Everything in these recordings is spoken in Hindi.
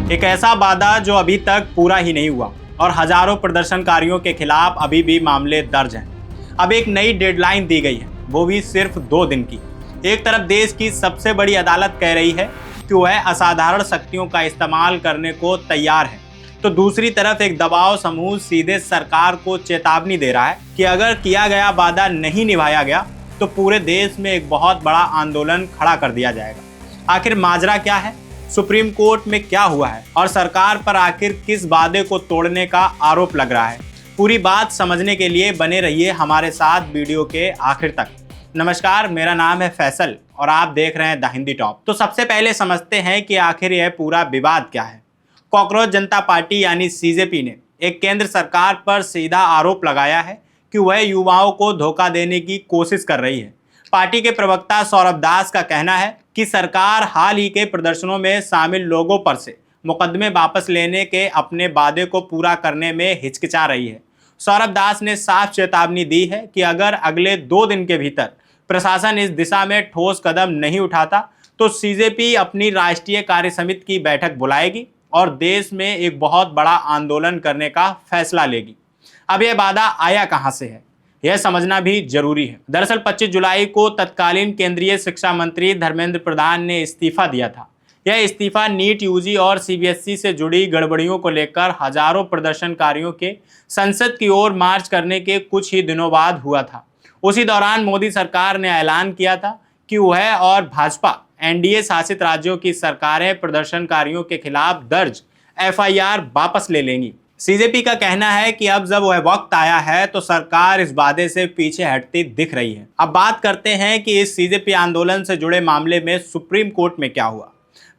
एक ऐसा वादा जो अभी तक पूरा ही नहीं हुआ और हजारों प्रदर्शनकारियों के खिलाफ अभी भी मामले दर्ज हैं। अब एक नई डेडलाइन दी गई है, वो भी सिर्फ 2 दिन की। एक तरफ देश की सबसे बड़ी अदालत कह रही है कि वह असाधारण शक्तियों का इस्तेमाल करने को तैयार है, तो दूसरी तरफ एक दबाव समूह सीधे सरकार को चेतावनी दे रहा है कि अगर किया गया वादा नहीं निभाया गया तो पूरे देश में एक बहुत बड़ा आंदोलन खड़ा कर दिया जाएगा। आखिर माजरा क्या है, सुप्रीम कोर्ट में क्या हुआ है और सरकार पर आखिर किस वादे को तोड़ने का आरोप लग रहा है, पूरी बात समझने के लिए बने रहिए हमारे साथ वीडियो के आखिर तक। नमस्कार, मेरा नाम है फैसल और आप देख रहे हैं द हिंदी टॉप। तो सबसे पहले समझते हैं कि आखिर यह पूरा विवाद क्या है। कॉकरोच जनता पार्टी यानी सीजेपी ने एक केंद्र सरकार पर सीधा आरोप लगाया है कि वह युवाओं को धोखा देने की कोशिश कर रही है। पार्टी के प्रवक्ता सौरभ दास का कहना है कि सरकार हाल ही के प्रदर्शनों में शामिल लोगों पर से मुकदमे वापस लेने के अपने वादे को पूरा करने में हिचकिचा रही है। सौरभ दास ने साफ चेतावनी दी है कि अगर अगले 2 दिन के भीतर प्रशासन इस दिशा में ठोस कदम नहीं उठाता तो सीजेपी अपनी राष्ट्रीय कार्य समिति की बैठक बुलाएगी और देश में एक बहुत बड़ा आंदोलन करने का फैसला लेगी। अब यह वादा आया कहां से है, यह समझना भी जरूरी है। दरअसल 25 जुलाई को तत्कालीन केंद्रीय शिक्षा मंत्री धर्मेंद्र प्रधान ने इस्तीफा दिया था। यह इस्तीफा नीट, यूजी और सीबीएसई से जुड़ी गड़बड़ियों को लेकर हजारों प्रदर्शनकारियों के संसद की ओर मार्च करने के कुछ ही दिनों बाद हुआ था। उसी दौरान मोदी सरकार ने ऐलान किया था कि वह और भाजपा एनडीए शासित राज्यों की सरकारें प्रदर्शनकारियों के खिलाफ दर्ज एफआईआर वापस ले लेंगी। सीजेपी का कहना है कि अब जब वह वक्त आया है तो सरकार इस वादे से पीछे हटती दिख रही है। अब बात करते हैं कि इस सीजेपी आंदोलन से जुड़े मामले में सुप्रीम कोर्ट में क्या हुआ।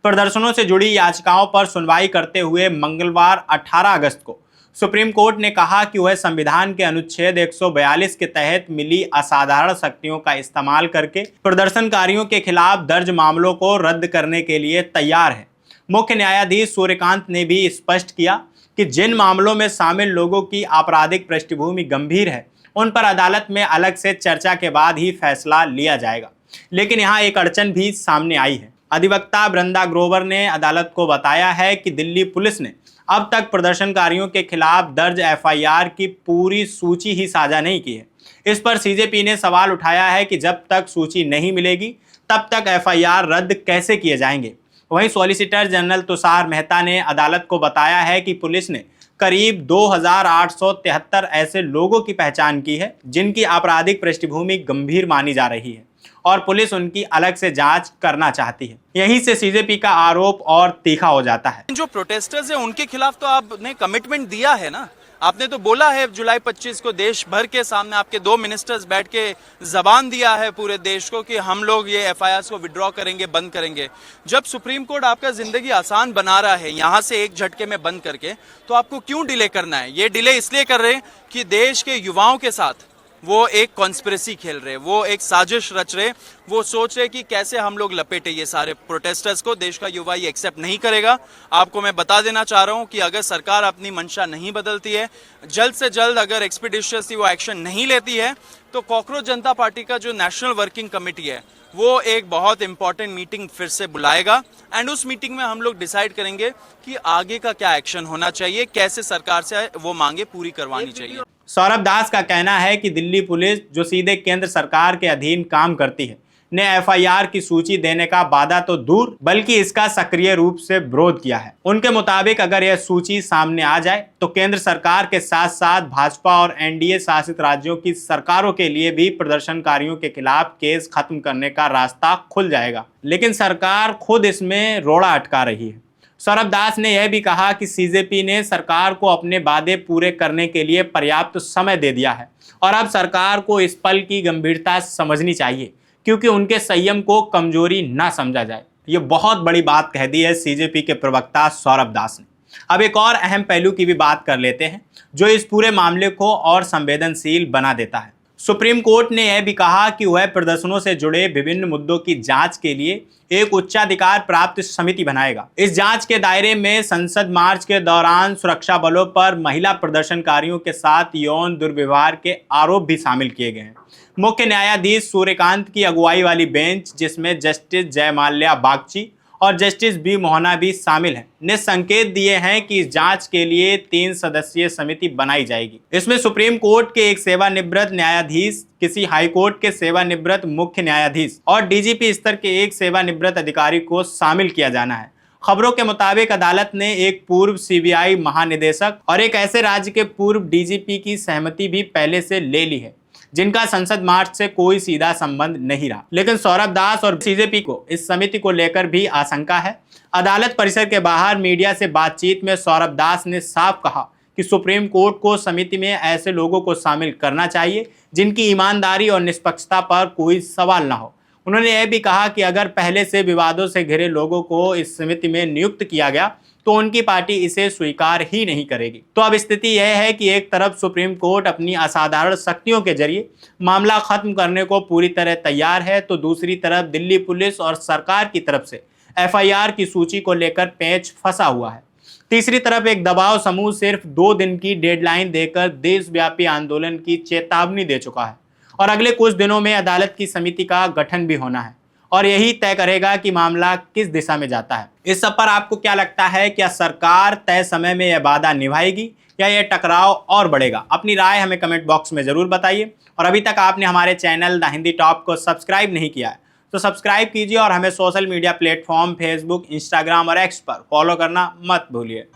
प्रदर्शनों से जुड़ी याचिकाओं पर सुनवाई करते हुए मंगलवार 18 अगस्त को सुप्रीम कोर्ट ने कहा कि वह संविधान के अनुच्छेद 142 के तहत मिली असाधारण शक्तियों का इस्तेमाल करके प्रदर्शनकारियों के खिलाफ दर्ज मामलों को रद्द करने के लिए तैयार है। मुख्य न्यायाधीश सूर्यकांत ने भी स्पष्ट किया कि जिन मामलों में शामिल लोगों की आपराधिक पृष्ठभूमि गंभीर है उन पर अदालत में अलग से चर्चा के बाद ही फैसला लिया जाएगा। लेकिन यहाँ एक अड़चन भी सामने आई है। अधिवक्ता बृंदा ग्रोवर ने अदालत को बताया है कि दिल्ली पुलिस ने अब तक प्रदर्शनकारियों के खिलाफ दर्ज एफआईआर की पूरी सूची ही साझा नहीं की है। इस पर सीजेपी ने सवाल उठाया है कि जब तक सूची नहीं मिलेगी तब तक एफआईआर रद्द कैसे किए जाएंगे। वहीं सॉलिसिटर जनरल तुषार मेहता ने अदालत को बताया है कि पुलिस ने करीब 2873 ऐसे लोगों की पहचान की है जिनकी आपराधिक पृष्ठभूमि गंभीर मानी जा रही है और पुलिस उनकी अलग से जांच करना चाहती है। यहीं से सीजेपी का आरोप और तीखा हो जाता है। जो प्रोटेस्टर्स है उनके खिलाफ तो आपने कमिटमेंट दिया है ना, आपने तो बोला है जुलाई 25 को देश भर के सामने आपके 2 मिनिस्टर्स बैठ के जबान दिया है पूरे देश को कि हम लोग ये एफआईआर को विड्रॉ करेंगे, बंद करेंगे। जब सुप्रीम कोर्ट आपका जिंदगी आसान बना रहा है यहाँ से एक झटके में बंद करके, तो आपको क्यों डिले करना है। ये डिले इसलिए कर रहे हैं कि देश के युवाओं के साथ वो एक कॉन्स्पिरेसी खेल रहे, वो एक साजिश रच रहे, वो सोच रहे कि कैसे हम लोग लपेटे ये सारे प्रोटेस्टर्स को। देश का युवा ये एक्सेप्ट नहीं करेगा। आपको मैं बता देना चाह रहा हूं कि अगर सरकार अपनी मंशा नहीं बदलती है, जल्द से जल्द अगर एक्सपीडिशियसली वो एक्शन नहीं लेती है, तो कॉकरोच जनता पार्टी का जो नेशनल वर्किंग कमेटी है वो एक बहुत इंपॉर्टेंट मीटिंग फिर से बुलाएगा एंड उस मीटिंग में हम लोग डिसाइड करेंगे कि आगे का क्या एक्शन होना चाहिए, कैसे सरकार से वो मांगे पूरी करवानी चाहिए। सौरभ दास का कहना है कि दिल्ली पुलिस, जो सीधे केंद्र सरकार के अधीन काम करती है, ने एफआईआर की सूची देने का वादा तो दूर बल्कि इसका सक्रिय रूप से विरोध किया है। उनके मुताबिक अगर यह सूची सामने आ जाए तो केंद्र सरकार के साथ साथ भाजपा और एनडीए शासित राज्यों की सरकारों के लिए भी प्रदर्शनकारियों के खिलाफ केस खत्म करने का रास्ता खुल जाएगा। लेकिन सरकार खुद इसमें रोड़ा अटका रही है। सौरभ दास ने यह भी कहा कि सीजेपी ने सरकार को अपने वादे पूरे करने के लिए पर्याप्त समय दे दिया है और अब सरकार को इस पल की गंभीरता समझनी चाहिए क्योंकि उनके संयम को कमजोरी ना समझा जाए। ये बहुत बड़ी बात कह दी है सीजेपी के प्रवक्ता सौरभ दास ने। अब एक और अहम पहलू की भी बात कर लेते हैं जो इस पूरे मामले को और संवेदनशील बना देता है। सुप्रीम कोर्ट ने यह भी कहा कि वह प्रदर्शनों से जुड़े विभिन्न मुद्दों की जांच के लिए एक उच्चाधिकार प्राप्त समिति बनाएगा। इस जांच के दायरे में संसद मार्च के दौरान सुरक्षा बलों पर महिला प्रदर्शनकारियों के साथ यौन दुर्व्यवहार के आरोप भी शामिल किए गए हैं। मुख्य न्यायाधीश सूर्यकांत की अगुवाई वाली बेंच, जिसमें जस्टिस जयमाल्या बागची और जस्टिस बी मोहना भी शामिल हैं, ने संकेत दिए हैं कि इस जांच के लिए 3 सदस्यीय समिति बनाई जाएगी। इसमें सुप्रीम कोर्ट के एक सेवानिवृत्त न्यायाधीश, किसी हाई कोर्ट के सेवानिवृत्त मुख्य न्यायाधीश और डीजीपी स्तर के एक सेवानिवृत्त अधिकारी को शामिल किया जाना है। खबरों के मुताबिक अदालत ने एक पूर्व सीबीआई महानिदेशक और एक ऐसे राज्य के पूर्व डीजीपी की सहमति भी पहले से ले ली है, जिनका संसद मार्च से कोई सीधा संबंध नहीं रहा। लेकिन सौरभ दास और सीजेपी को इस समिति को लेकर भी आशंका है। अदालत परिसर के बाहर मीडिया से बातचीत में सौरभ दास ने साफ कहा कि सुप्रीम कोर्ट को समिति में ऐसे लोगों को शामिल करना चाहिए जिनकी ईमानदारी और निष्पक्षता पर कोई सवाल न हो। उन्होंने यह भी कहा कि अगर पहले से विवादों से घिरे लोगों को इस समिति में नियुक्त किया गया तो उनकी पार्टी इसे स्वीकार ही नहीं करेगी। तो अब स्थिति यह है कि एक तरफ सुप्रीम कोर्ट अपनी असाधारण शक्तियों के जरिए मामला खत्म करने को पूरी तरह तैयार है, तो दूसरी तरफ दिल्ली पुलिस और सरकार की तरफ से एफआईआर की सूची को लेकर पेच फंसा हुआ है। तीसरी तरफ एक दबाव समूह सिर्फ 2 दिन की डेडलाइन देकर देशव्यापी आंदोलन की चेतावनी दे चुका है और अगले कुछ दिनों में अदालत की समिति का गठन भी होना है और यही तय करेगा कि मामला किस दिशा में जाता है। इस सब पर आपको क्या लगता है? क्या सरकार तय समय में यह वादा निभाएगी या यह टकराव और बढ़ेगा? अपनी राय हमें कमेंट बॉक्स में जरूर बताइए और अभी तक आपने हमारे चैनल द हिंदी टॉप को सब्सक्राइब नहीं किया है तो सब्सक्राइब कीजिए और हमें social media platform Facebook, Instagram और एक्स पर फॉलो करना मत भूलिए।